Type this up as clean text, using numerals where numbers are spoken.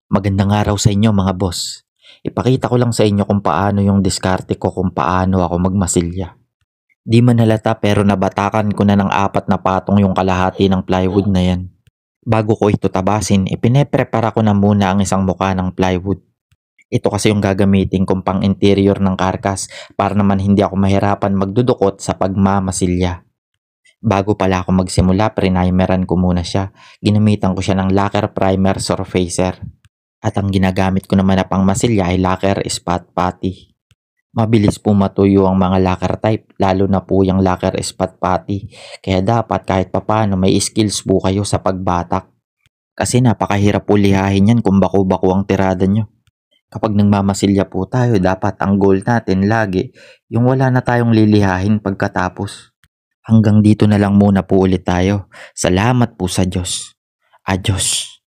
Magandang araw sa inyo mga boss. Ipakita ko lang sa inyo kung paano yung diskarte ko kung paano ako magmasilya. Di man halata pero nabatakan ko na ng 4 na patong yung kalahati ng plywood na yan. Bago ko ito tabasin, ipineprepara ko na muna ang isang muka ng plywood. Ito kasi yung gagamitin kong pang interior ng karkas para naman hindi ako mahirapan magdudukot sa pagmamasilya. Bago pala ako magsimula, primeran ko muna siya. Ginamitan ko siya ng lacquer primer surfacer. At ang ginagamit ko naman na pangmasilya ay lacquer spot putty. Mabilis po matuyo ang mga lacquer type, lalo na po yung lacquer spot putty. Kaya dapat kahit papano may skills po kayo sa pagbatak. Kasi napakahirap po lihahin yan kung bako-bako ang tirada nyo. Kapag nagmamasilya po tayo, dapat ang goal natin lagi yung wala na tayong lilihahin pagkatapos. Hanggang dito na lang muna po ulit tayo. Salamat po sa Diyos. Adios.